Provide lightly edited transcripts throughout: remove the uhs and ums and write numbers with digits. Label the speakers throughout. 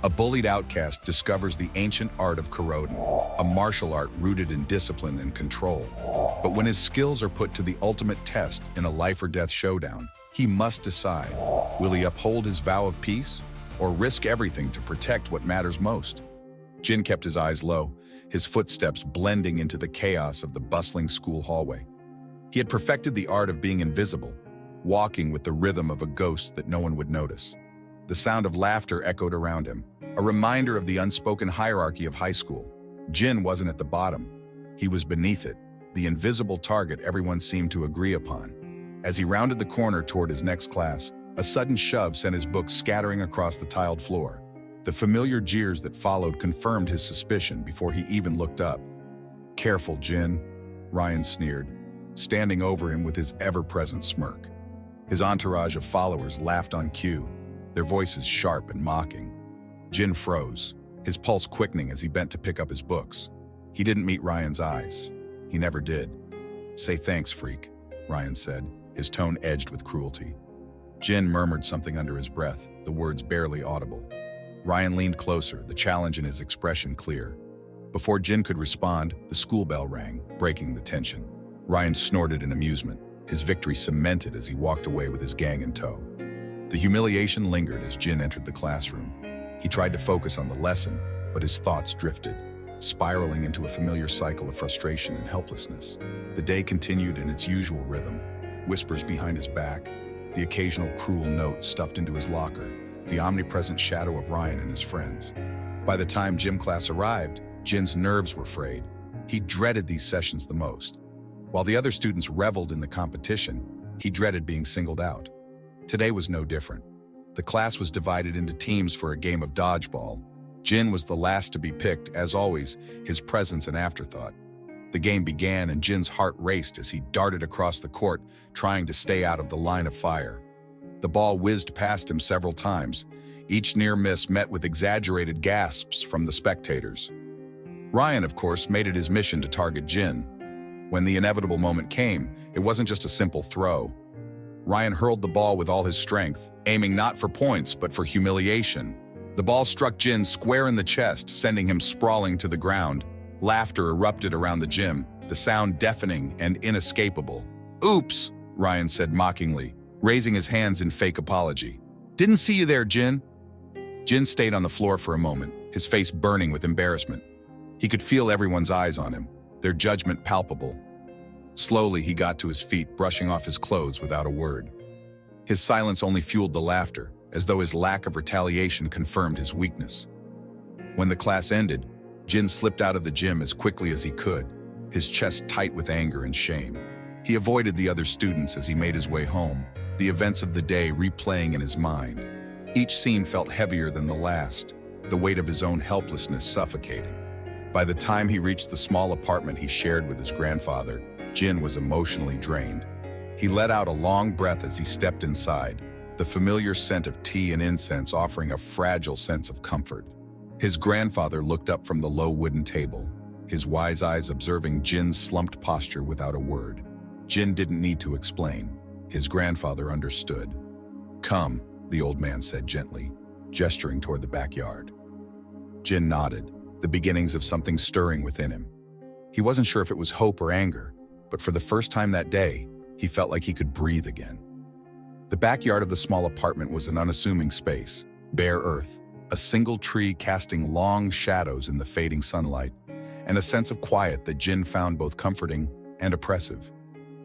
Speaker 1: A bullied outcast discovers the ancient art of Kuroden, a martial art rooted in discipline and control. But when his skills are put to the ultimate test in a life-or-death showdown, he must decide, will he uphold his vow of peace or risk everything to protect what matters most? Jin kept his eyes low, his footsteps blending into the chaos of the bustling school hallway. He had perfected the art of being invisible, walking with the rhythm of a ghost that no one would notice. The sound of laughter echoed around him, a reminder of the unspoken hierarchy of high school. Jin wasn't at the bottom. He was beneath it, the invisible target everyone seemed to agree upon. As he rounded the corner toward his next class, a sudden shove sent his books scattering across the tiled floor. The familiar jeers that followed confirmed his suspicion before he even looked up. "Careful, Jin," Ryan sneered, standing over him with his ever-present smirk. His entourage of followers laughed on cue, their voices sharp and mocking. Jin froze, his pulse quickening as he bent to pick up his books. He didn't meet Ryan's eyes. He never did. "Say thanks, freak," Ryan said, his tone edged with cruelty. Jin murmured something under his breath, the words barely audible. Ryan leaned closer, the challenge in his expression clear. Before Jin could respond, the school bell rang, breaking the tension. Ryan snorted in amusement, his victory cemented as he walked away with his gang in tow. The humiliation lingered as Jin entered the classroom. He tried to focus on the lesson, but his thoughts drifted, spiraling into a familiar cycle of frustration and helplessness. The day continued in its usual rhythm, whispers behind his back, the occasional cruel note stuffed into his locker, the omnipresent shadow of Ryan and his friends. By the time gym class arrived, Jin's nerves were frayed. He dreaded these sessions the most. While the other students reveled in the competition, he dreaded being singled out. Today was no different. The class was divided into teams for a game of dodgeball. Jin was the last to be picked, as always, his presence an afterthought. The game began and Jin's heart raced as he darted across the court, trying to stay out of the line of fire. The ball whizzed past him several times, each near miss met with exaggerated gasps from the spectators. Ryan, of course, made it his mission to target Jin. When the inevitable moment came, it wasn't just a simple throw. Ryan hurled the ball with all his strength, aiming not for points, but for humiliation. The ball struck Jin square in the chest, sending him sprawling to the ground. Laughter erupted around the gym, the sound deafening and inescapable. "Oops," Ryan said mockingly, raising his hands in fake apology. "Didn't see you there, Jin." Jin stayed on the floor for a moment, his face burning with embarrassment. He could feel everyone's eyes on him, their judgment palpable. Slowly, he got to his feet, brushing off his clothes without a word. His silence only fueled the laughter, as though his lack of retaliation confirmed his weakness. When the class ended, Jin slipped out of the gym as quickly as he could, his chest tight with anger and shame. He avoided the other students as he made his way home, the events of the day replaying in his mind. Each scene felt heavier than the last, the weight of his own helplessness suffocating. By the time he reached the small apartment he shared with his grandfather, Jin was emotionally drained. He let out a long breath as he stepped inside, the familiar scent of tea and incense offering a fragile sense of comfort. His grandfather looked up from the low wooden table, his wise eyes observing Jin's slumped posture without a word. Jin didn't need to explain. His grandfather understood. "Come," the old man said gently, gesturing toward the backyard. Jin nodded, the beginnings of something stirring within him. He wasn't sure if it was hope or anger, but for the first time that day, he felt like he could breathe again. The backyard of the small apartment was an unassuming space, bare earth, a single tree casting long shadows in the fading sunlight, and a sense of quiet that Jin found both comforting and oppressive.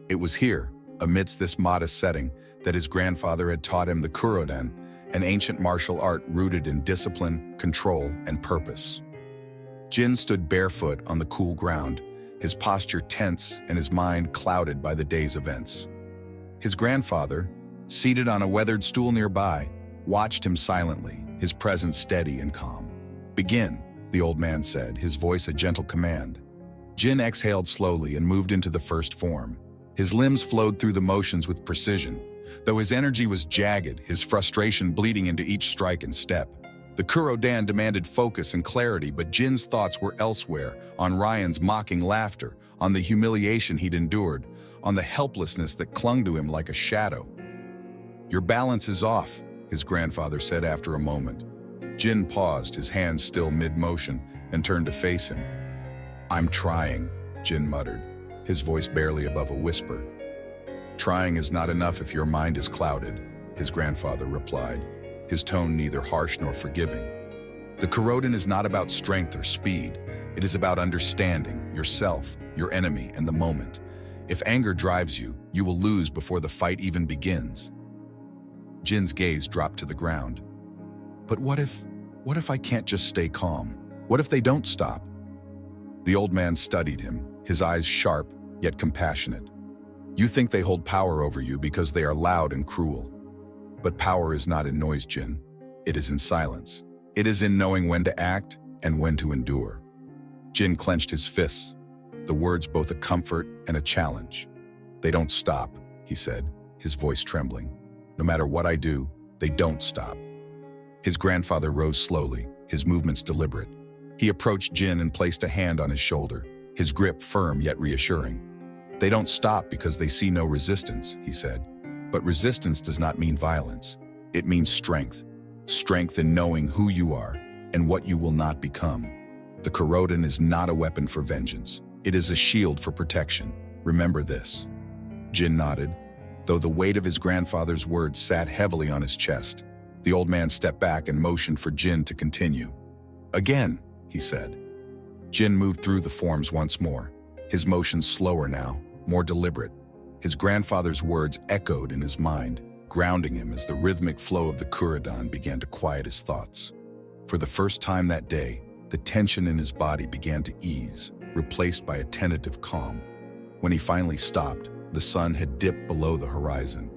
Speaker 1: It was here, amidst this modest setting, that his grandfather had taught him the Kuroden, an ancient martial art rooted in discipline, control, and purpose. Jin stood barefoot on the cool ground, his posture tense and his mind clouded by the day's events. His grandfather, seated on a weathered stool nearby, watched him silently, his presence steady and calm. "Begin," the old man said, his voice a gentle command. Jin exhaled slowly and moved into the first form. His limbs flowed through the motions with precision. Though his energy was jagged, his frustration bleeding into each strike and step. The Kuroden demanded focus and clarity, but Jin's thoughts were elsewhere, on Ryan's mocking laughter, on the humiliation he'd endured, on the helplessness that clung to him like a shadow. "Your balance is off," his grandfather said after a moment. Jin paused, his hands still mid-motion, and turned to face him. "I'm trying," Jin muttered, his voice barely above a whisper. "Trying is not enough if your mind is clouded," his grandfather replied, his tone neither harsh nor forgiving. "The Kuroden is not about strength or speed. It is about understanding yourself, your enemy, and the moment. If anger drives you, you will lose before the fight even begins." Jin's gaze dropped to the ground. "But what if I can't just stay calm? What if they don't stop?" The old man studied him, his eyes sharp, yet compassionate. "You think they hold power over you because they are loud and cruel. But power is not in noise, Jin. It is in silence. It is in knowing when to act and when to endure." Jin clenched his fists, the words both a comfort and a challenge. "They don't stop," he said, his voice trembling. "No matter what I do, they don't stop." His grandfather rose slowly, his movements deliberate. He approached Jin and placed a hand on his shoulder, his grip firm yet reassuring. "They don't stop because they see no resistance," he said. "But resistance does not mean violence. It means strength. Strength in knowing who you are and what you will not become. The Kuroden is not a weapon for vengeance. It is a shield for protection. Remember this." Jin nodded, though the weight of his grandfather's words sat heavily on his chest. The old man stepped back and motioned for Jin to continue. "Again," he said. Jin moved through the forms once more, his motions slower now, more deliberate. His grandfather's words echoed in his mind, grounding him as the rhythmic flow of the Kuroden began to quiet his thoughts. For the first time that day, the tension in his body began to ease, replaced by a tentative calm. When he finally stopped, the sun had dipped below the horizon,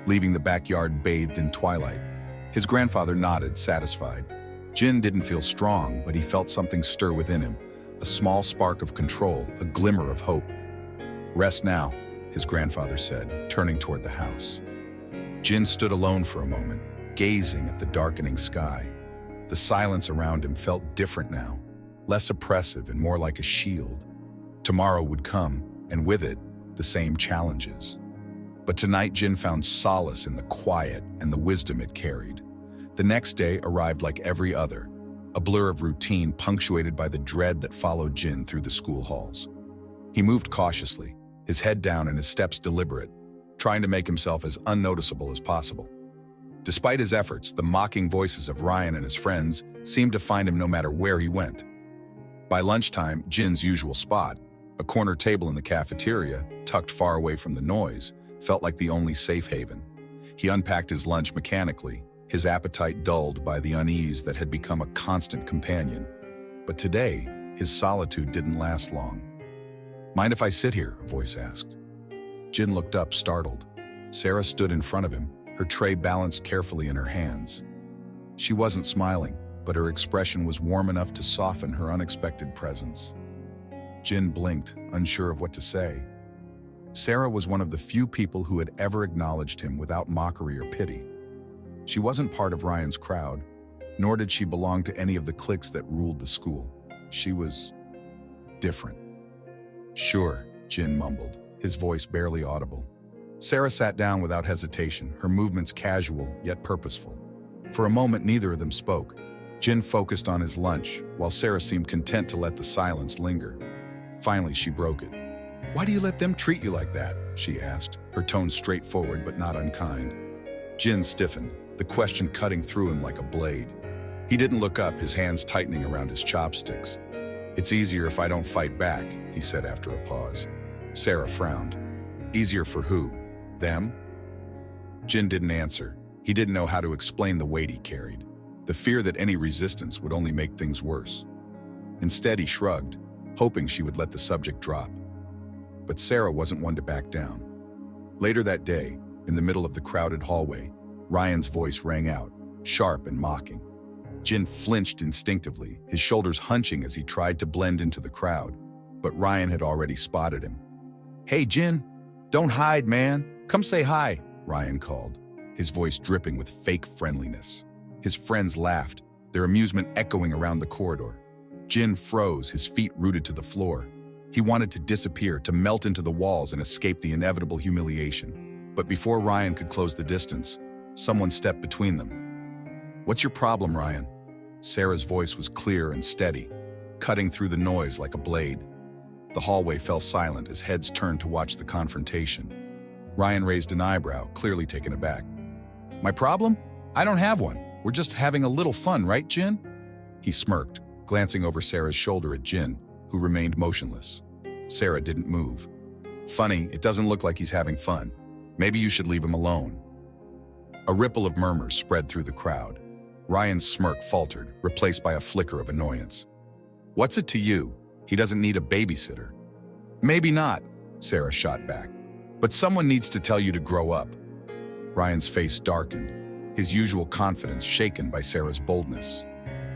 Speaker 1: leaving the backyard bathed in twilight. His grandfather nodded, satisfied. Jin didn't feel strong, but he felt something stir within him, a small spark of control, a glimmer of hope. "Rest now," his grandfather said, turning toward the house. Jin stood alone for a moment, gazing at the darkening sky. The silence around him felt different now, less oppressive and more like a shield. Tomorrow would come, and with it, the same challenges. But tonight Jin found solace in the quiet and the wisdom it carried. The next day arrived like every other, a blur of routine punctuated by the dread that followed Jin through the school halls. He moved cautiously, his head down and his steps deliberate, trying to make himself as unnoticeable as possible. Despite his efforts, the mocking voices of Ryan and his friends seemed to find him no matter where he went. By lunchtime, Jin's usual spot, a corner table in the cafeteria, tucked far away from the noise, felt like the only safe haven. He unpacked his lunch mechanically, his appetite dulled by the unease that had become a constant companion. But today, his solitude didn't last long. "Mind if I sit here?" a voice asked. Jin looked up, startled. Sarah stood in front of him, her tray balanced carefully in her hands. She wasn't smiling, but her expression was warm enough to soften her unexpected presence. Jin blinked, unsure of what to say. Sarah was one of the few people who had ever acknowledged him without mockery or pity. She wasn't part of Ryan's crowd, nor did she belong to any of the cliques that ruled the school. She was different. "Sure," Jin mumbled, his voice barely audible. Sarah sat down without hesitation, her movements casual yet purposeful. For a moment, neither of them spoke. Jin focused on his lunch, while Sarah seemed content to let the silence linger. Finally, she broke it. "Why do you let them treat you like that?" she asked, her tone straightforward but not unkind. Jin stiffened, the question cutting through him like a blade. He didn't look up, his hands tightening around his chopsticks. "It's easier if I don't fight back," he said after a pause. Sarah frowned. "Easier for who? Them?" Jin didn't answer. He didn't know how to explain the weight he carried, the fear that any resistance would only make things worse. Instead, he shrugged, hoping she would let the subject drop. But Sarah wasn't one to back down. Later that day, in the middle of the crowded hallway, Ryan's voice rang out, sharp and mocking. Jin flinched instinctively, his shoulders hunching as he tried to blend into the crowd, but Ryan had already spotted him. "Hey, Jin, don't hide, man. Come say hi," Ryan called, his voice dripping with fake friendliness. His friends laughed, their amusement echoing around the corridor. Jin froze, his feet rooted to the floor. He wanted to disappear, to melt into the walls and escape the inevitable humiliation. But before Ryan could close the distance, someone stepped between them. "What's your problem, Ryan?" Sarah's voice was clear and steady, cutting through the noise like a blade. The hallway fell silent as heads turned to watch the confrontation. Ryan raised an eyebrow, clearly taken aback. My problem? I don't have one. We're just having a little fun, right, Jin? He smirked, glancing over Sarah's shoulder at Jin, who remained motionless. Sarah didn't move. Funny, it doesn't look like he's having fun. Maybe you should leave him alone. A ripple of murmurs spread through the crowd. Ryan's smirk faltered, replaced by a flicker of annoyance. What's it to you? He doesn't need a babysitter. Maybe not, Sarah shot back. But someone needs to tell you to grow up. Ryan's face darkened, his usual confidence shaken by Sarah's boldness.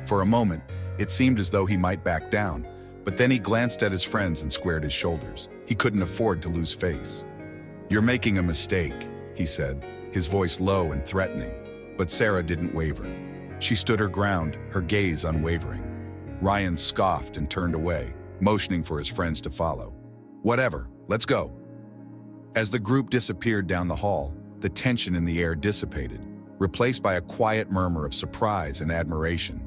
Speaker 1: For a moment, it seemed as though he might back down, but then he glanced at his friends and squared his shoulders. He couldn't afford to lose face. You're making a mistake, he said, his voice low and threatening. But Sarah didn't waver. She stood her ground, her gaze unwavering. Ryan scoffed and turned away, motioning for his friends to follow. Whatever, let's go. As the group disappeared down the hall, the tension in the air dissipated, replaced by a quiet murmur of surprise and admiration.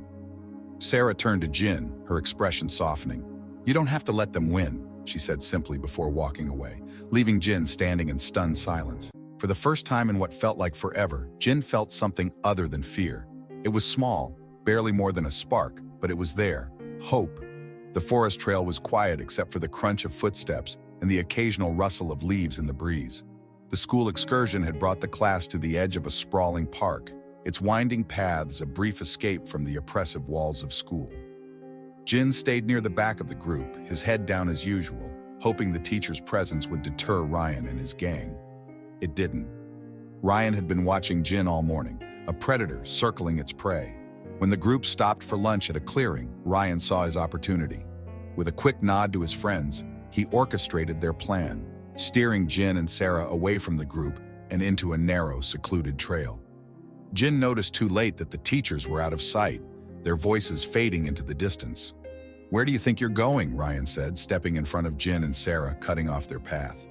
Speaker 1: Sarah turned to Jin, her expression softening. You don't have to let them win, she said simply before walking away, leaving Jin standing in stunned silence. For the first time in what felt like forever, Jin felt something other than fear. It was small, barely more than a spark, but it was there. Hope. The forest trail was quiet except for the crunch of footsteps and the occasional rustle of leaves in the breeze. The school excursion had brought the class to the edge of a sprawling park, its winding paths a brief escape from the oppressive walls of school. Jin stayed near the back of the group, his head down as usual, hoping the teacher's presence would deter Ryan and his gang. It didn't. Ryan had been watching Jin all morning, a predator circling its prey. When the group stopped for lunch at a clearing, Ryan saw his opportunity. With a quick nod to his friends, he orchestrated their plan, steering Jin and Sarah away from the group and into a narrow, secluded trail. Jin noticed too late that the teachers were out of sight, their voices fading into the distance. Where do you think you're going? Ryan said, stepping in front of Jin and Sarah, cutting off their path.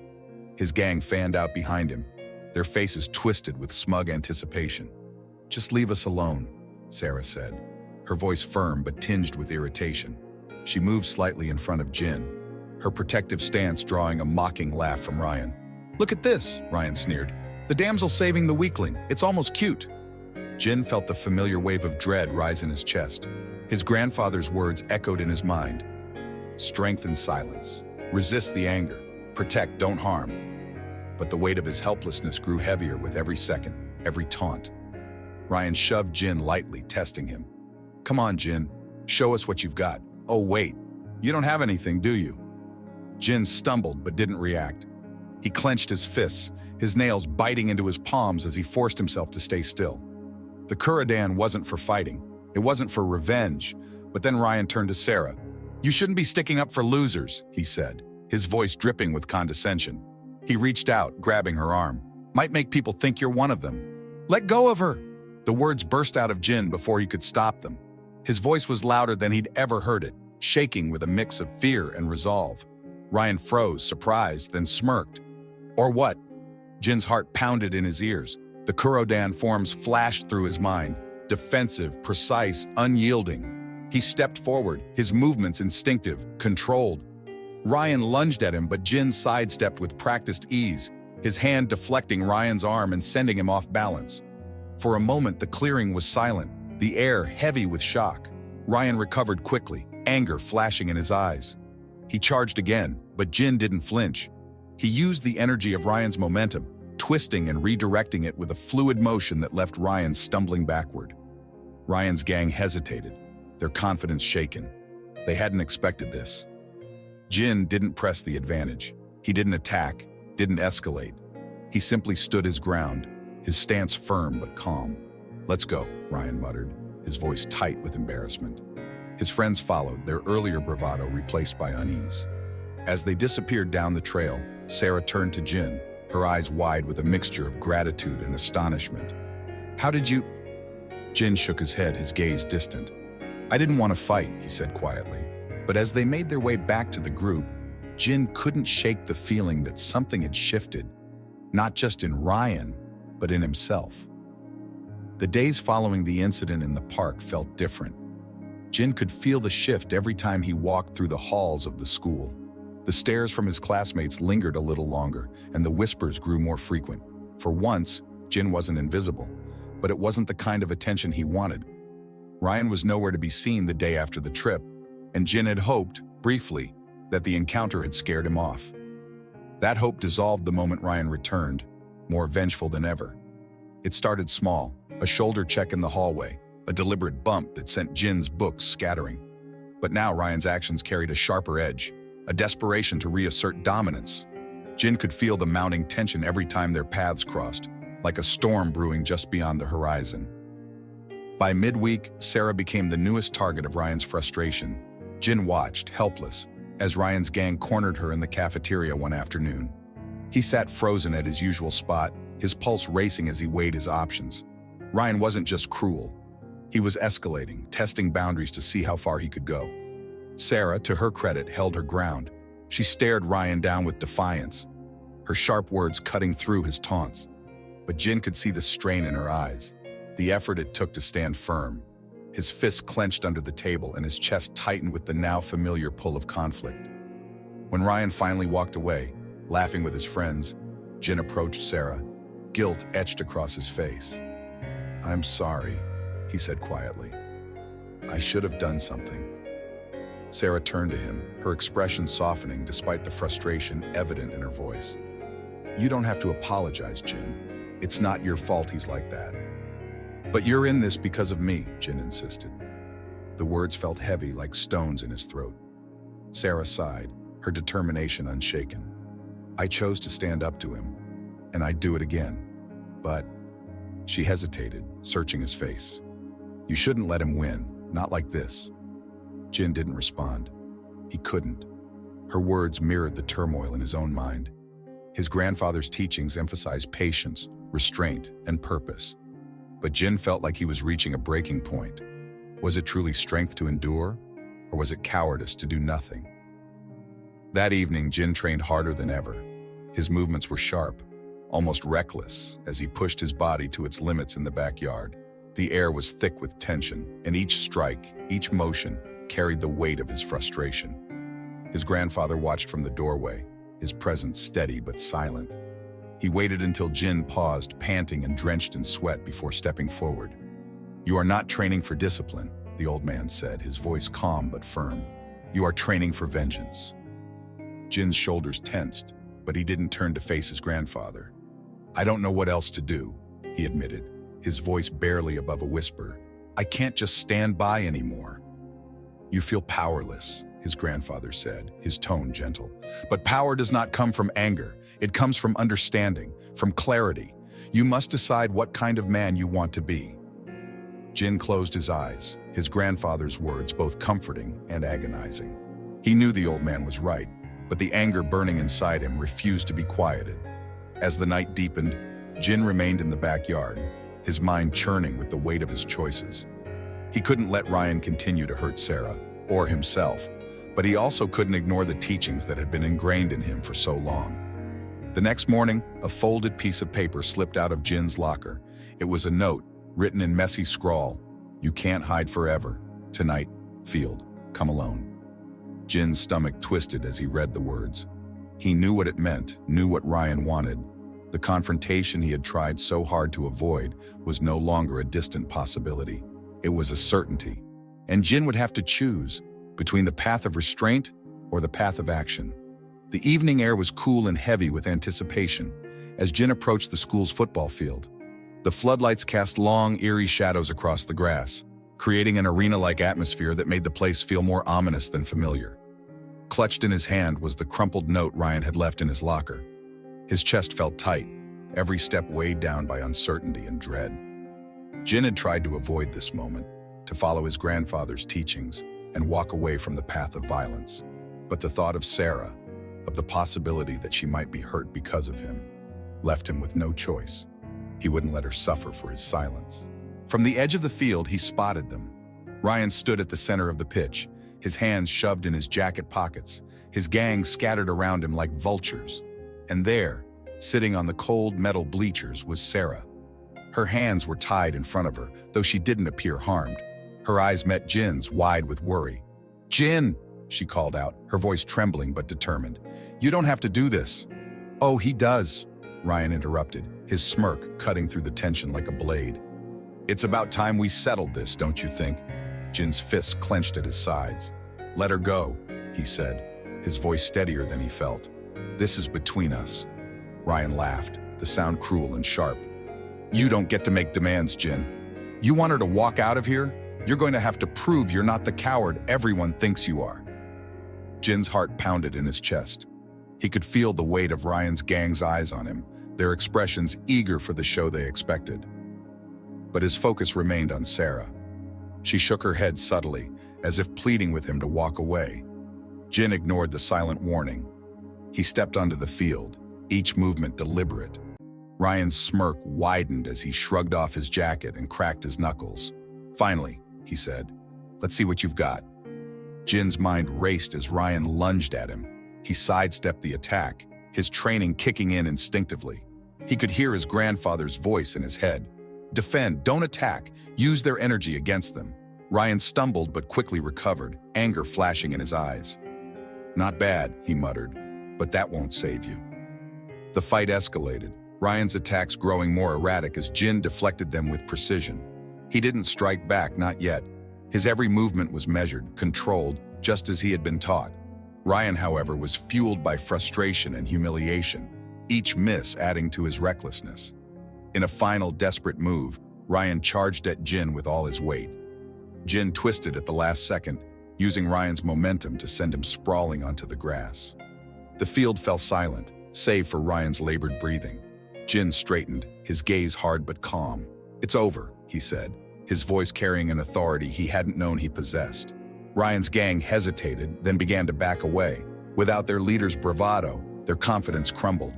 Speaker 1: His gang fanned out behind him, their faces twisted with smug anticipation. Just leave us alone, Sarah said, her voice firm but tinged with irritation. She moved slightly in front of Jin, her protective stance drawing a mocking laugh from Ryan. Look at this, Ryan sneered. The damsel saving the weakling. It's almost cute. Jin felt the familiar wave of dread rise in his chest. His grandfather's words echoed in his mind. Strength and silence. Resist the anger. Protect, don't harm. But the weight of his helplessness grew heavier with every second, every taunt. Ryan shoved Jin lightly, testing him. Come on, Jin. Show us what you've got. Oh, wait. You don't have anything, do you? Jin stumbled but didn't react. He clenched his fists, his nails biting into his palms as he forced himself to stay still. The Kuradan wasn't for fighting. It wasn't for revenge. But then Ryan turned to Sarah. You shouldn't be sticking up for losers, he said, his voice dripping with condescension. He reached out, grabbing her arm. Might make people think you're one of them. Let go of her! The words burst out of Jin before he could stop them. His voice was louder than he'd ever heard it, shaking with a mix of fear and resolve. Ryan froze, surprised, then smirked. Or what? Jin's heart pounded in his ears. The Kurodan forms flashed through his mind, defensive, precise, unyielding. He stepped forward, his movements instinctive, controlled. Ryan lunged at him, but Jin sidestepped with practiced ease, his hand deflecting Ryan's arm and sending him off balance. For a moment, the clearing was silent, the air heavy with shock. Ryan recovered quickly, anger flashing in his eyes. He charged again, but Jin didn't flinch. He used the energy of Ryan's momentum, twisting and redirecting it with a fluid motion that left Ryan stumbling backward. Ryan's gang hesitated, their confidence shaken. They hadn't expected this. Jin didn't press the advantage. He didn't attack, didn't escalate. He simply stood his ground, his stance firm but calm. Let's go, Ryan muttered, his voice tight with embarrassment. His friends followed, their earlier bravado replaced by unease. As they disappeared down the trail, Sarah turned to Jin, her eyes wide with a mixture of gratitude and astonishment. How did you? Jin shook his head, his gaze distant. I didn't want to fight, he said quietly. But as they made their way back to the group, Jin couldn't shake the feeling that something had shifted, not just in Ryan, but in himself. The days following the incident in the park felt different. Jin could feel the shift every time he walked through the halls of the school. The stares from his classmates lingered a little longer, and the whispers grew more frequent. For once, Jin wasn't invisible, but it wasn't the kind of attention he wanted. Ryan was nowhere to be seen the day after the trip, and Jin had hoped, briefly, that the encounter had scared him off. That hope dissolved the moment Ryan returned, more vengeful than ever. It started small, a shoulder check in the hallway, a deliberate bump that sent Jin's books scattering. But now Ryan's actions carried a sharper edge, a desperation to reassert dominance. Jin could feel the mounting tension every time their paths crossed, like a storm brewing just beyond the horizon. By midweek, Sarah became the newest target of Ryan's frustration. Jin watched, helpless, as Ryan's gang cornered her in the cafeteria one afternoon. He sat frozen at his usual spot, his pulse racing as he weighed his options. Ryan wasn't just cruel. He was escalating, testing boundaries to see how far he could go. Sarah, to her credit, held her ground. She stared Ryan down with defiance, her sharp words cutting through his taunts. But Jin could see the strain in her eyes, the effort it took to stand firm. His fists clenched under the table and his chest tightened with the now familiar pull of conflict. When Ryan finally walked away, laughing with his friends, Jin approached Sarah, guilt etched across his face. "I'm sorry," he said quietly. "I should have done something." Sarah turned to him, her expression softening despite the frustration evident in her voice. "You don't have to apologize, Jin. It's not your fault he's like that." "But you're in this because of me," Jin insisted. The words felt heavy like stones in his throat. Sarah sighed, her determination unshaken. "I chose to stand up to him, and I'd do it again. But..." She hesitated, searching his face. "You shouldn't let him win, not like this." Jin didn't respond. He couldn't. Her words mirrored the turmoil in his own mind. His grandfather's teachings emphasized patience, restraint, and purpose. But Jin felt like he was reaching a breaking point. Was it truly strength to endure, or was it cowardice to do nothing? That evening, Jin trained harder than ever. His movements were sharp, almost reckless, as he pushed his body to its limits in the backyard. The air was thick with tension, and each strike, each motion, carried the weight of his frustration. His grandfather watched from the doorway, his presence steady but silent. He waited until Jin paused, panting and drenched in sweat before stepping forward. "You are not training for discipline," the old man said, his voice calm but firm. "You are training for vengeance." Jin's shoulders tensed, but he didn't turn to face his grandfather. "I don't know what else to do," he admitted, his voice barely above a whisper. "I can't just stand by anymore." "You feel powerless," his grandfather said, his tone gentle. "But power does not come from anger. It comes from understanding, from clarity. You must decide what kind of man you want to be." Jin closed his eyes, his grandfather's words both comforting and agonizing. He knew the old man was right, but the anger burning inside him refused to be quieted. As the night deepened, Jin remained in the backyard, his mind churning with the weight of his choices. He couldn't let Ryan continue to hurt Sarah, or himself, but he also couldn't ignore the teachings that had been ingrained in him for so long. The next morning, a folded piece of paper slipped out of Jin's locker. It was a note, written in messy scrawl. "You can't hide forever. Tonight, Field, come alone." Jin's stomach twisted as he read the words. He knew what it meant, knew what Ryan wanted. The confrontation he had tried so hard to avoid was no longer a distant possibility. It was a certainty. And Jin would have to choose between the path of restraint or the path of action. The evening air was cool and heavy with anticipation as Jin approached the school's football field. The floodlights cast long, eerie shadows across the grass, creating an arena-like atmosphere that made the place feel more ominous than familiar. Clutched in his hand was the crumpled note Ryan had left in his locker. His chest felt tight, every step weighed down by uncertainty and dread. Jin had tried to avoid this moment, to follow his grandfather's teachings and walk away from the path of violence. But the thought of Sarah, of the possibility that she might be hurt because of him, left him with no choice. He wouldn't let her suffer for his silence. From the edge of the field, he spotted them. Ryan stood at the center of the pitch, his hands shoved in his jacket pockets, his gang scattered around him like vultures. And there, sitting on the cold metal bleachers, was Sarah. Her hands were tied in front of her, though she didn't appear harmed. Her eyes met Jin's, wide with worry. "Jin," she called out, her voice trembling but determined. "You don't have to do this." "Oh, he does," Ryan interrupted, his smirk cutting through the tension like a blade. "It's about time we settled this, don't you think?" Jin's fists clenched at his sides. "Let her go," he said, his voice steadier than he felt. "This is between us." Ryan laughed, the sound cruel and sharp. "You don't get to make demands, Jin. You want her to walk out of here? You're going to have to prove you're not the coward everyone thinks you are." Jin's heart pounded in his chest. He could feel the weight of Ryan's gang's eyes on him, their expressions eager for the show they expected. But his focus remained on Sarah. She shook her head subtly, as if pleading with him to walk away. Jin ignored the silent warning. He stepped onto the field, each movement deliberate. Ryan's smirk widened as he shrugged off his jacket and cracked his knuckles. "Finally," he said, "let's see what you've got." Jin's mind raced as Ryan lunged at him. He sidestepped the attack, his training kicking in instinctively. He could hear his grandfather's voice in his head. "Defend, don't attack. Use their energy against them." Ryan stumbled but quickly recovered, anger flashing in his eyes. "Not bad," he muttered, "but that won't save you." The fight escalated, Ryan's attacks growing more erratic as Jin deflected them with precision. He didn't strike back, not yet. His every movement was measured, controlled, just as he had been taught. Ryan, however, was fueled by frustration and humiliation, each miss adding to his recklessness. In a final desperate move, Ryan charged at Jin with all his weight. Jin twisted at the last second, using Ryan's momentum to send him sprawling onto the grass. The field fell silent, save for Ryan's labored breathing. Jin straightened, his gaze hard but calm. "It's over," he said, his voice carrying an authority he hadn't known he possessed. Ryan's gang hesitated, then began to back away. Without their leader's bravado, their confidence crumbled.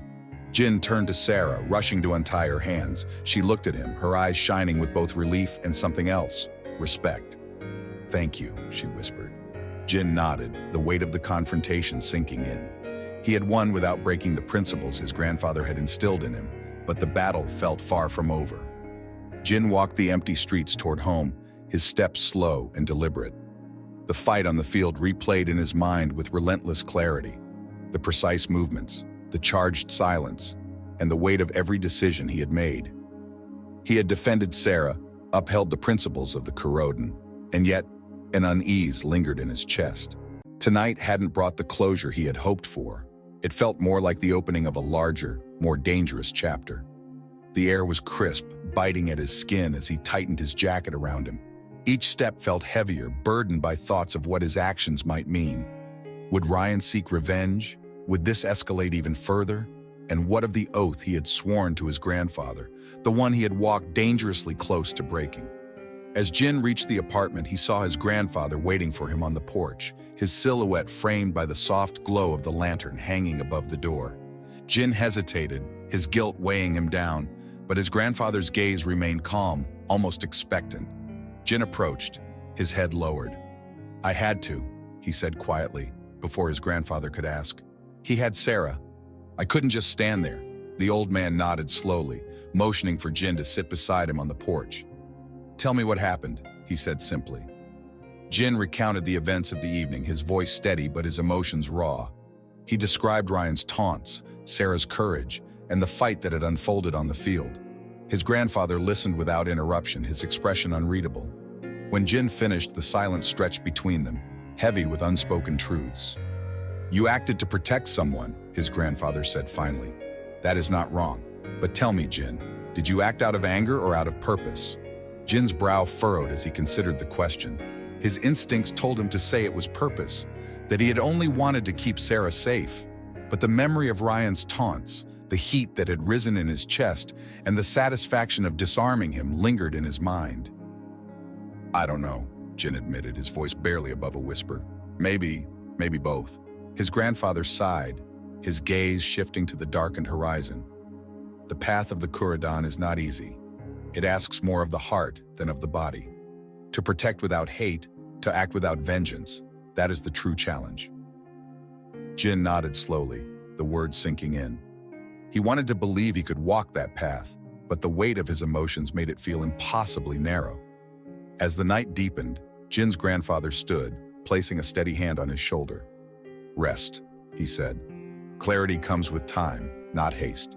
Speaker 1: Jin turned to Sarah, rushing to untie her hands. She looked at him, her eyes shining with both relief and something else, respect. "Thank you," she whispered. Jin nodded, the weight of the confrontation sinking in. He had won without breaking the principles his grandfather had instilled in him, but the battle felt far from over. Jin walked the empty streets toward home, his steps slow and deliberate. The fight on the field replayed in his mind with relentless clarity. The precise movements, the charged silence, and the weight of every decision he had made. He had defended Sarah, upheld the principles of the Kuroden, and yet an unease lingered in his chest. Tonight hadn't brought the closure he had hoped for. It felt more like the opening of a larger, more dangerous chapter. The air was crisp, biting at his skin as he tightened his jacket around him. Each step felt heavier, burdened by thoughts of what his actions might mean. Would Ryan seek revenge? Would this escalate even further? And what of the oath he had sworn to his grandfather, the one he had walked dangerously close to breaking? As Jin reached the apartment, he saw his grandfather waiting for him on the porch, his silhouette framed by the soft glow of the lantern hanging above the door. Jin hesitated, his guilt weighing him down, but his grandfather's gaze remained calm, almost expectant. Jin approached, his head lowered. "I had to," he said quietly, before his grandfather could ask. "He had Sarah. I couldn't just stand there." The old man nodded slowly, motioning for Jin to sit beside him on the porch. "Tell me what happened," he said simply. Jin recounted the events of the evening, his voice steady but his emotions raw. He described Ryan's taunts, Sarah's courage, and the fight that had unfolded on the field. His grandfather listened without interruption, his expression unreadable. When Jin finished, the silence stretched between them, heavy with unspoken truths. "You acted to protect someone," his grandfather said finally. "That is not wrong. But tell me, Jin, did you act out of anger or out of purpose?" Jin's brow furrowed as he considered the question. His instincts told him to say it was purpose, that he had only wanted to keep Sarah safe. But the memory of Ryan's taunts, the heat that had risen in his chest, and the satisfaction of disarming him lingered in his mind. "I don't know," Jin admitted, his voice barely above a whisper. Maybe both." His grandfather sighed, his gaze shifting to the darkened horizon. "The path of the Kuroden is not easy. It asks more of the heart than of the body. To protect without hate, to act without vengeance, that is the true challenge." Jin nodded slowly, the words sinking in. He wanted to believe he could walk that path, but the weight of his emotions made it feel impossibly narrow. As the night deepened, Jin's grandfather stood, placing a steady hand on his shoulder. "Rest," he said. "Clarity comes with time, not haste."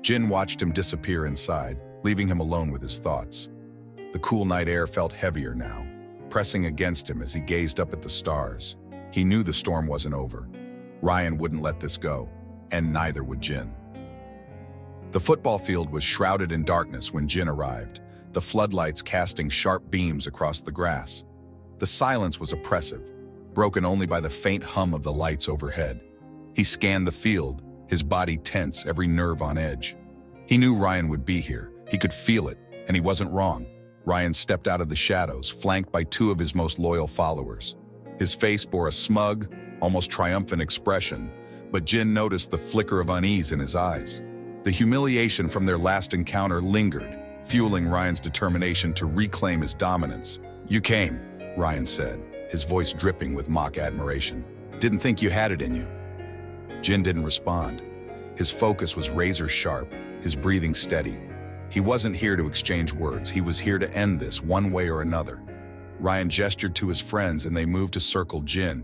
Speaker 1: Jin watched him disappear inside, leaving him alone with his thoughts. The cool night air felt heavier now, pressing against him as he gazed up at the stars. He knew the storm wasn't over. Ryan wouldn't let this go, and neither would Jin. The football field was shrouded in darkness when Jin arrived, the floodlights casting sharp beams across the grass. The silence was oppressive, broken only by the faint hum of the lights overhead. He scanned the field, his body tense, every nerve on edge. He knew Ryan would be here. He could feel it, and he wasn't wrong. Ryan stepped out of the shadows, flanked by two of his most loyal followers. His face bore a smug, almost triumphant expression, but Jin noticed the flicker of unease in his eyes. The humiliation from their last encounter lingered, fueling Ryan's determination to reclaim his dominance. "You came," Ryan said, his voice dripping with mock admiration. "Didn't think you had it in you." Jin didn't respond. His focus was razor sharp, his breathing steady. He wasn't here to exchange words. He was here to end this one way or another. Ryan gestured to his friends and they moved to circle Jin.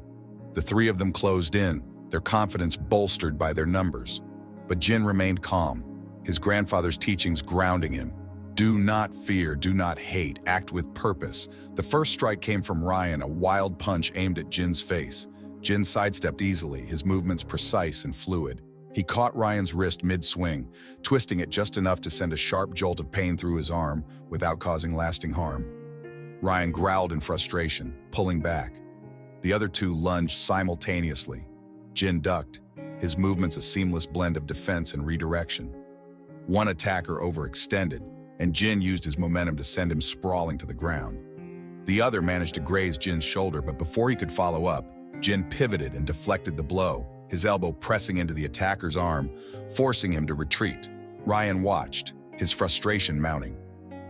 Speaker 1: The three of them closed in, their confidence bolstered by their numbers. But Jin remained calm, his grandfather's teachings grounding him. Do not fear, do not hate, act with purpose. The first strike came from Ryan, a wild punch aimed at Jin's face. Jin sidestepped easily, his movements precise and fluid. He caught Ryan's wrist mid-swing, twisting it just enough to send a sharp jolt of pain through his arm without causing lasting harm. Ryan growled in frustration, pulling back. The other two lunged simultaneously. Jin ducked, his movements a seamless blend of defense and redirection. One attacker overextended, and Jin used his momentum to send him sprawling to the ground. The other managed to graze Jin's shoulder, but before he could follow up, Jin pivoted and deflected the blow, his elbow pressing into the attacker's arm, forcing him to retreat. Ryan watched, his frustration mounting.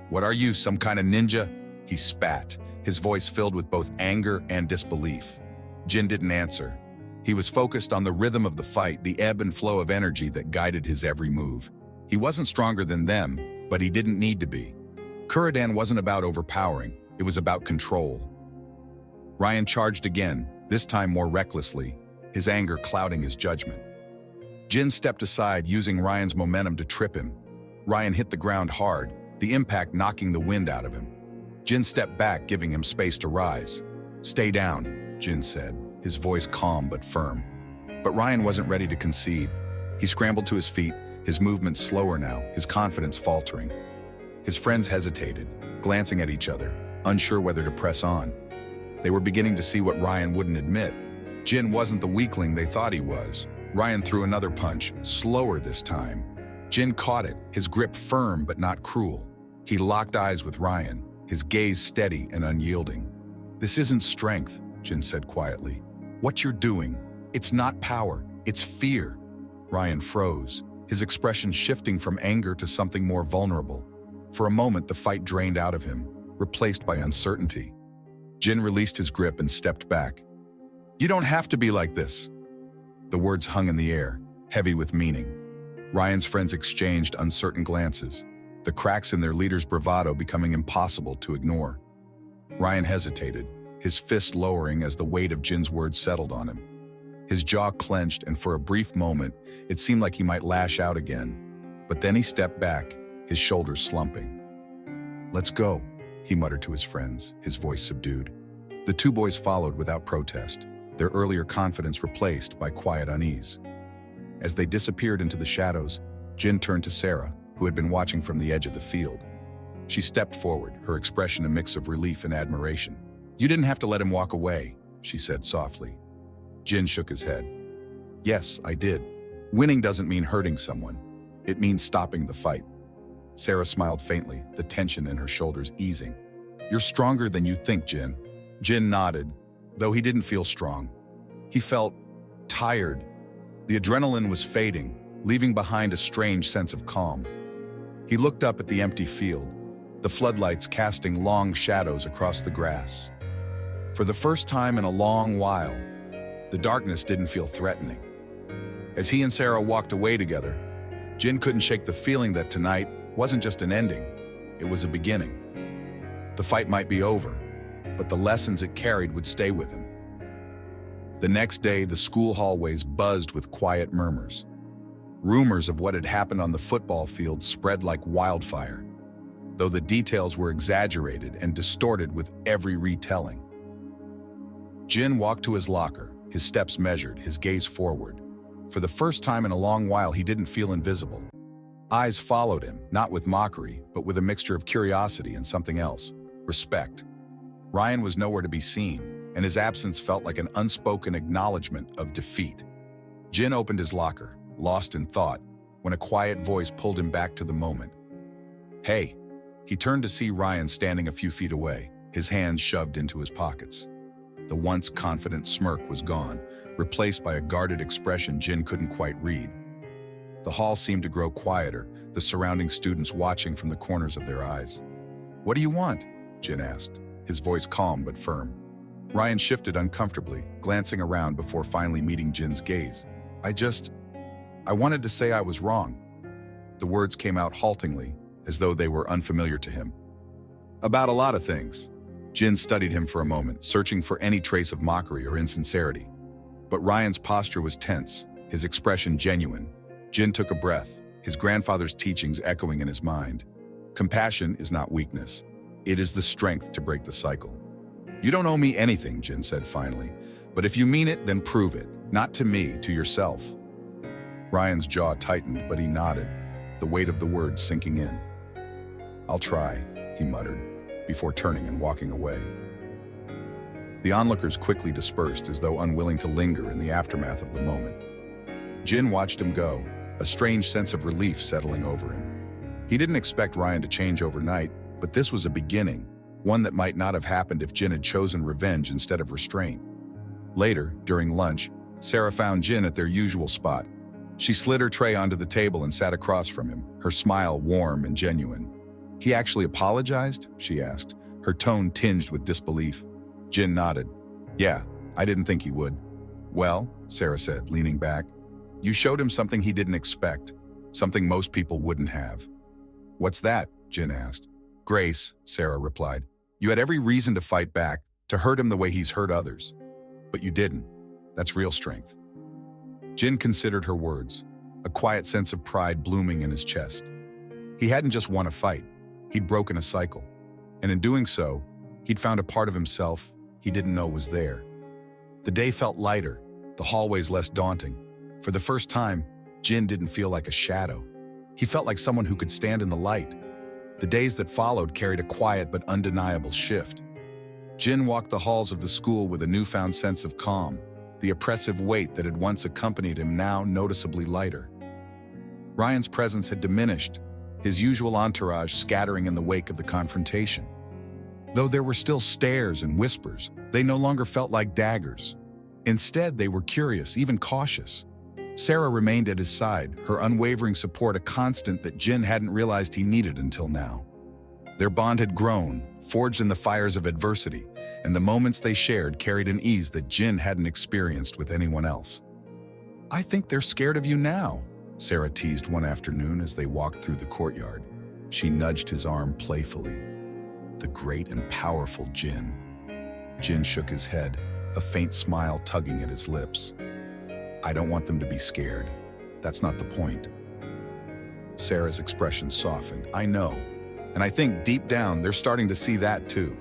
Speaker 1: "What are you, some kind of ninja?" He spat, his voice filled with both anger and disbelief. Jin didn't answer. He was focused on the rhythm of the fight, the ebb and flow of energy that guided his every move. He wasn't stronger than them, but he didn't need to be. Kuridan wasn't about overpowering, it was about control. Ryan charged again, this time more recklessly, his anger clouding his judgment. Jin stepped aside, using Ryan's momentum to trip him. Ryan hit the ground hard, the impact knocking the wind out of him. Jin stepped back, giving him space to rise. "Stay down," Jin said, his voice calm but firm. But Ryan wasn't ready to concede. He scrambled to his feet, his movements slower now, his confidence faltering. His friends hesitated, glancing at each other, unsure whether to press on. They were beginning to see what Ryan wouldn't admit. Jin wasn't the weakling they thought he was. Ryan threw another punch, slower this time. Jin caught it, his grip firm but not cruel. He locked eyes with Ryan, his gaze steady and unyielding. "This isn't strength," Jin said quietly. "What you're doing, it's not power, it's fear." Ryan froze, his expression shifting from anger to something more vulnerable. For a moment, the fight drained out of him, replaced by uncertainty. Jin released his grip and stepped back. "You don't have to be like this." The words hung in the air, heavy with meaning. Ryan's friends exchanged uncertain glances, the cracks in their leader's bravado becoming impossible to ignore. Ryan hesitated, his fist lowering as the weight of Jin's words settled on him. His jaw clenched, and for a brief moment, it seemed like he might lash out again. But then he stepped back, his shoulders slumping. "Let's go," he muttered to his friends, his voice subdued. The two boys followed without protest, their earlier confidence replaced by quiet unease. As they disappeared into the shadows, Jin turned to Sarah, who had been watching from the edge of the field. She stepped forward, her expression a mix of relief and admiration. "You didn't have to let him walk away," she said softly. Jin shook his head. "Yes, I did. Winning doesn't mean hurting someone. It means stopping the fight." Sarah smiled faintly, the tension in her shoulders easing. "You're stronger than you think, Jin." Jin nodded, though he didn't feel strong. He felt tired. The adrenaline was fading, leaving behind a strange sense of calm. He looked up at the empty field, the floodlights casting long shadows across the grass. For the first time in a long while, the darkness didn't feel threatening. As he and Sarah walked away together, Jin couldn't shake the feeling that tonight wasn't just an ending, it was a beginning. The fight might be over, but the lessons it carried would stay with him. The next day, the school hallways buzzed with quiet murmurs. Rumors of what had happened on the football field spread like wildfire, though the details were exaggerated and distorted with every retelling. Jin walked to his locker, his steps measured, his gaze forward. For the first time in a long while, he didn't feel invisible. Eyes followed him, not with mockery, but with a mixture of curiosity and something else: respect. Ryan was nowhere to be seen, and his absence felt like an unspoken acknowledgement of defeat. Jin opened his locker, lost in thought, when a quiet voice pulled him back to the moment. "Hey." He turned to see Ryan standing a few feet away, his hands shoved into his pockets. The once confident smirk was gone, replaced by a guarded expression Jin couldn't quite read. The hall seemed to grow quieter, the surrounding students watching from the corners of their eyes. "What do you want?" Jin asked, his voice calm but firm. Ryan shifted uncomfortably, glancing around before finally meeting Jin's gaze. I wanted to say I was wrong." The words came out haltingly, as though they were unfamiliar to him. "About a lot of things." Jin studied him for a moment, searching for any trace of mockery or insincerity. But Ryan's posture was tense, his expression genuine. Jin took a breath, his grandfather's teachings echoing in his mind. Compassion is not weakness. It is the strength to break the cycle. "You don't owe me anything," Jin said finally. "But if you mean it, then prove it. Not to me, to yourself." Ryan's jaw tightened, but he nodded, the weight of the words sinking in. "I'll try," he muttered, before turning and walking away. The onlookers quickly dispersed, as though unwilling to linger in the aftermath of the moment. Jin watched him go, a strange sense of relief settling over him. He didn't expect Ryan to change overnight, but this was a beginning, one that might not have happened if Jin had chosen revenge instead of restraint. Later, during lunch, Sarah found Jin at their usual spot. She slid her tray onto the table and sat across from him, her smile warm and genuine. "He actually apologized?" she asked, her tone tinged with disbelief. Jin nodded. "Yeah, I didn't think he would." "Well," Sarah said, leaning back, "you showed him something he didn't expect, something most people wouldn't have." "What's that?" Jin asked. "Grace," Sarah replied. "You had every reason to fight back, to hurt him the way he's hurt others. But you didn't. That's real strength." Jin considered her words, a quiet sense of pride blooming in his chest. He hadn't just won a fight, he'd broken a cycle. And in doing so, he'd found a part of himself he didn't know was there. The day felt lighter, the hallways less daunting. For the first time, Jin didn't feel like a shadow. He felt like someone who could stand in the light. The days that followed carried a quiet but undeniable shift. Jin walked the halls of the school with a newfound sense of calm, the oppressive weight that had once accompanied him now noticeably lighter. Ryan's presence had diminished, his usual entourage scattering in the wake of the confrontation. Though there were still stares and whispers, they no longer felt like daggers. Instead, they were curious, even cautious. Sarah remained at his side, her unwavering support a constant that Jin hadn't realized he needed until now. Their bond had grown, forged in the fires of adversity, and the moments they shared carried an ease that Jin hadn't experienced with anyone else. "I think they're scared of you now," Sarah teased one afternoon as they walked through the courtyard. She nudged his arm playfully. The great and powerful Jin. Jin shook his head, a faint smile tugging at his lips. "I don't want them to be scared. That's not the point." Sarah's expression softened. "I know. And I think deep down they're starting to see that too."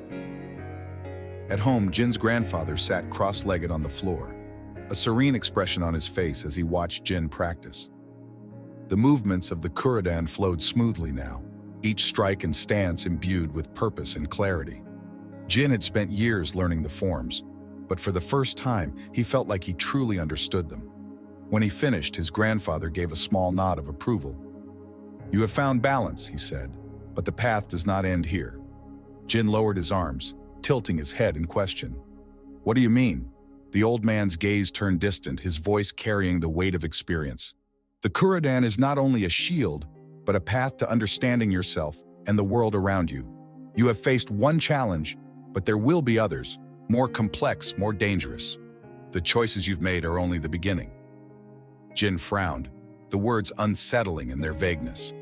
Speaker 1: At home, Jin's grandfather sat cross-legged on the floor, a serene expression on his face as he watched Jin practice. The movements of the Kuridan flowed smoothly now, each strike and stance imbued with purpose and clarity. Jin had spent years learning the forms, but for the first time, he felt like he truly understood them. When he finished, his grandfather gave a small nod of approval. "You have found balance," he said, "but the path does not end here." Jin lowered his arms, tilting his head in question. "What do you mean?" The old man's gaze turned distant, his voice carrying the weight of experience. "The Kuridan is not only a shield, but a path to understanding yourself and the world around you. You have faced one challenge, but there will be others, more complex, more dangerous. The choices you've made are only the beginning." Jin frowned, the words unsettling in their vagueness.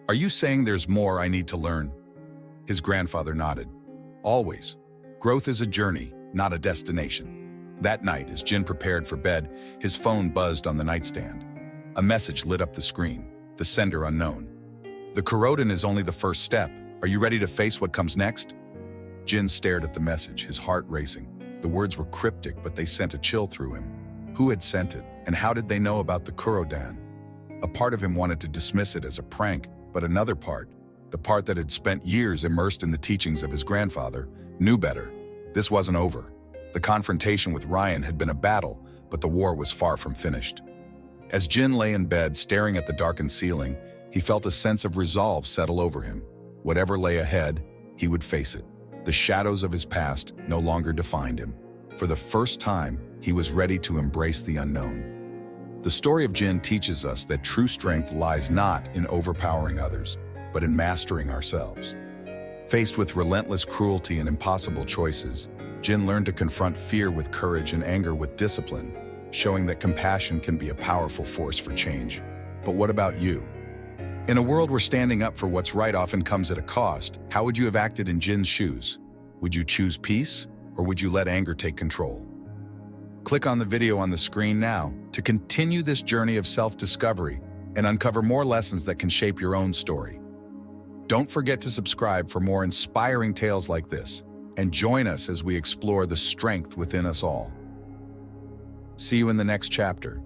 Speaker 1: "Are you saying there's more I need to learn?" His grandfather nodded. Always. Growth is a journey, not a destination. That night, as Jin prepared for bed, his phone buzzed on the nightstand. A message lit up the screen, the sender unknown. The Kuroden is only the first step. Are you ready to face what comes next? Jin stared at the message, his heart racing. The words were cryptic, but they sent a chill through him. Who had sent it, and how did they know about the Kuroden? A part of him wanted to dismiss it as a prank, but another part, the part that had spent years immersed in the teachings of his grandfather, knew better. This wasn't over. The confrontation with Ryan had been a battle, but the war was far from finished. As Jin lay in bed staring at the darkened ceiling, he felt a sense of resolve settle over him. Whatever lay ahead, he would face it. The shadows of his past no longer defined him. For the first time, he was ready to embrace the unknown. The story of Jin teaches us that true strength lies not in overpowering others, but in mastering ourselves. Faced with relentless cruelty and impossible choices, Jin learned to confront fear with courage and anger with discipline, showing that compassion can be a powerful force for change. But what about you? In a world where standing up for what's right often comes at a cost, how would you have acted in Jin's shoes? Would you choose peace, or would you let anger take control? Click on the video on the screen now to continue this journey of self-discovery and uncover more lessons that can shape your own story. Don't forget to subscribe for more inspiring tales like this, and join us as we explore the strength within us all. See you in the next chapter.